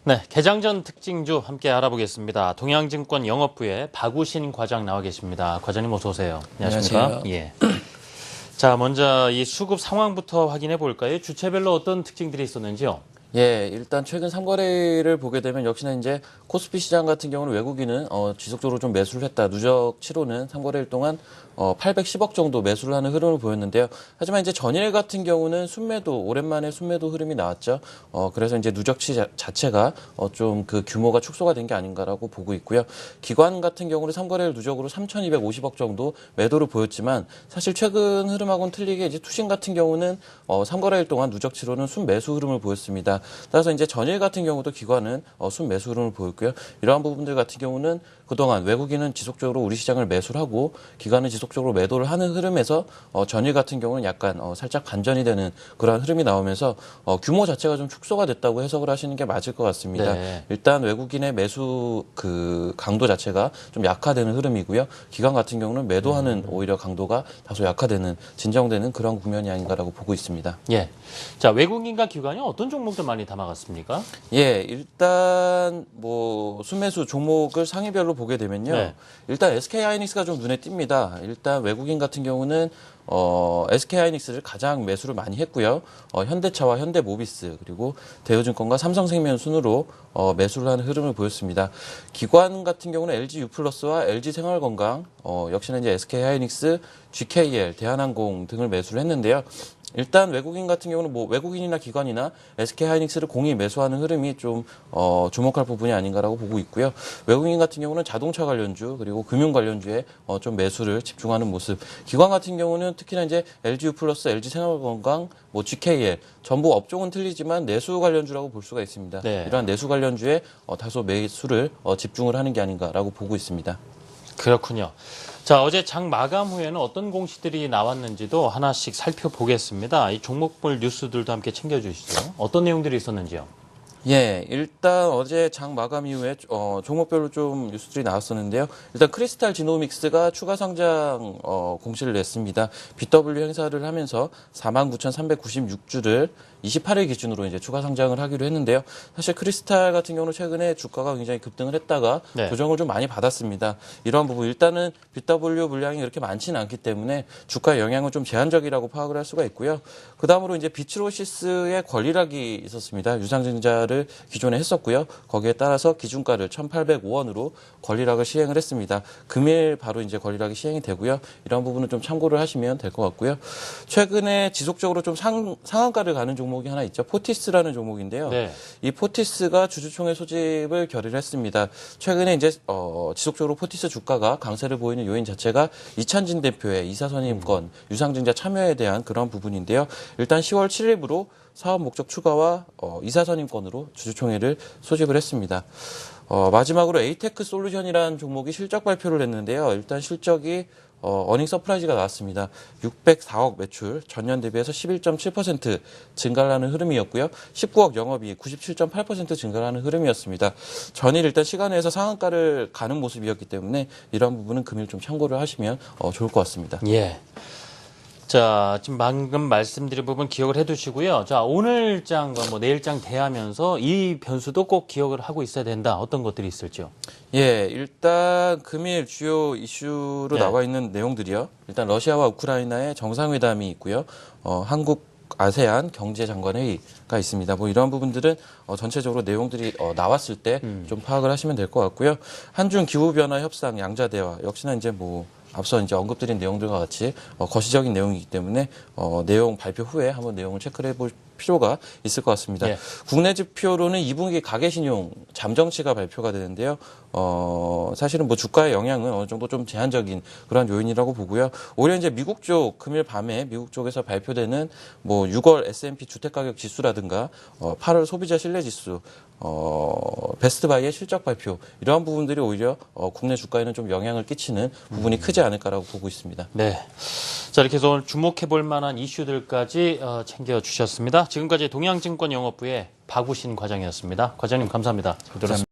네, 개장 전 특징주 함께 알아보겠습니다. 동양증권 영업부의 박우신 과장 나와 계십니다. 과장님 어서 오세요. 안녕하십니까? 안녕하세요. 예. 자, 먼저 이 수급 상황부터 확인해 볼까요? 주체별로 어떤 특징들이 있었는지요? 예, 일단 최근 3거래일을 보게 되면 역시나 이제 코스피 시장 같은 경우는 외국인은 지속적으로 좀 매수를 했다. 누적치로는 3거래일 동안 810억 정도 매수를 하는 흐름을 보였는데요. 하지만 이제 전일 같은 경우는 순매도, 오랜만에 순매도 흐름이 나왔죠. 그래서 이제 누적치 자체가 좀 그 규모가 축소가 된 게 아닌가라고 보고 있고요. 기관 같은 경우는 3거래일 누적으로 3,250억 정도 매도를 보였지만 사실 최근 흐름하고는 틀리게 이제 투신 같은 경우는 3거래일 동안 누적치로는 순매수 흐름을 보였습니다. 따라서 이제 전일 같은 경우도 기관은 순매수 흐름을 보였고요. 이러한 부분들 같은 경우는 그동안 외국인은 지속적으로 우리 시장을 매수를 하고 기관은 지속적으로 매도를 하는 흐름에서 전일 같은 경우는 약간 살짝 반전이 되는 그러한 흐름이 나오면서 규모 자체가 좀 축소가 됐다고 해석을 하시는 게 맞을 것 같습니다. 네. 일단 외국인의 매수 그 강도 자체가 좀 약화되는 흐름이고요. 기관 같은 경우는 매도하는 오히려 강도가 다소 약화되는 진정되는 그런 국면이 아닌가라고 보고 있습니다. 예. 자, 외국인과 기관이 어떤 종목들 많이 담아갔습니까? 예, 일단 뭐 순매수 종목을 상위별로 보게 되면요. 네. 일단 SK하이닉스가 좀 눈에 띕니다. 일단 외국인 같은 경우는 SK하이닉스를 가장 매수를 많이 했고요. 현대차와 현대모비스 그리고 대우증권과 삼성생명 순으로 매수를 하는 흐름을 보였습니다. 기관 같은 경우는 LG유플러스와 LG생활건강, 역시나 이제 SK하이닉스, GKL, 대한항공 등을 매수를 했는데요. 일단 외국인 같은 경우는 뭐 외국인이나 기관이나 SK하이닉스를 공히 매수하는 흐름이 좀 주목할 부분이 아닌가라고 보고 있고요. 외국인 같은 경우는 자동차 관련주 그리고 금융 관련주에 좀 매수를 집중하는 모습. 기관 같은 경우는 특히나 이제 LG유플러스, LG생활건강, 뭐 GKL 전부 업종은 틀리지만 내수 관련주라고 볼 수가 있습니다. 네. 이러한 내수 관련주에 다소 매수를 집중을 하는 게 아닌가라고 보고 있습니다. 그렇군요. 자, 어제 장 마감 후에는 어떤 공시들이 나왔는지도 하나씩 살펴보겠습니다. 이 종목별 뉴스들도 함께 챙겨주시죠. 어떤 내용들이 있었는지요? 예, 일단 어제 장 마감 이후에 종목별로 좀 뉴스들이 나왔었는데요. 일단 크리스탈 지노믹스가 추가 상장 공시를 냈습니다. BW 행사를 하면서 49,396주를 28일 기준으로 이제 추가 상장을 하기로 했는데요. 사실 크리스탈 같은 경우는 최근에 주가가 굉장히 급등을 했다가 네. 조정을 좀 많이 받았습니다. 이러한 부분 일단은 BW 물량이 그렇게 많지는 않기 때문에 주가의 영향은 좀 제한적이라고 파악을 할 수가 있고요. 그 다음으로 이제 비츠로시스의 권리락이 있었습니다. 유상증자를 기존에 했었고요. 거기에 따라서 기준가를 1,805원으로 권리락을 시행을 했습니다. 금일 바로 이제 권리락이 시행이 되고요. 이런 부분은 좀 참고를 하시면 될 것 같고요. 최근에 지속적으로 좀 상한가를 가는 종목이 하나 있죠. 포티스라는 종목인데요. 네. 이 포티스가 주주총회 소집을 결의를 했습니다. 최근에 이제 지속적으로 포티스 주가가 강세를 보이는 요인 자체가 이찬진 대표의 이사선임권 유상증자 참여에 대한 그런 부분인데요. 일단 10월 7일부로 사업 목적 추가와 이사선임권으로 주주총회를 소집을 했습니다. 마지막으로 에이테크 솔루션이라는 종목이 실적 발표를 했는데요. 일단 실적이 어닝 서프라이즈가 나왔습니다. 604억 매출, 전년 대비해서 11.7% 증가를 하는 흐름이었고요. 19억 영업이익 97.8% 증가를 하는 흐름이었습니다. 전일 일단 시간에서 상한가를 가는 모습이었기 때문에 이런 부분은 금일 좀 참고를 하시면 좋을 것 같습니다. 예. 자, 지금 방금 말씀드린 부분 기억을 해두시고요. 자, 오늘 장과 뭐 내일 장 대하면서 이 변수도 꼭 기억을 하고 있어야 된다. 어떤 것들이 있을지요? 예, 일단 금일 주요 이슈로 네. 나와 있는 내용들이요. 일단 러시아와 우크라이나의 정상회담이 있고요. 한국 아세안 경제장관회의가 있습니다. 뭐 이런 부분들은 전체적으로 내용들이 나왔을 때 좀 파악을 하시면 될 것 같고요. 한중 기후변화 협상 양자대화 역시나 이제 뭐 앞서 이제 언급드린 내용들과 같이 거시적인 내용이기 때문에 내용 발표 후에 한번 내용을 체크를 해볼 필요가 있을 것 같습니다. 예. 국내 지표로는 2분기 가계신용 잠정치가 발표가 되는데요. 사실은 뭐 주가의 영향은 어느 정도 좀 제한적인 그런 요인이라고 보고요. 오히려 이제 미국 쪽 금일 밤에 미국 쪽에서 발표되는 뭐 6월 S&P 주택가격 지수라든가 8월 소비자 신뢰 지수, 베스트바이의 실적 발표 이러한 부분들이 오히려 국내 주가에는 좀 영향을 끼치는 부분이 크지 않을까라고 보고 있습니다. 네. 자, 이렇게 해서 오늘 주목해볼 만한 이슈들까지 챙겨주셨습니다. 지금까지 동양증권 영업부의 박우신 과장이었습니다. 과장님 감사합니다. 잘 들었습니다.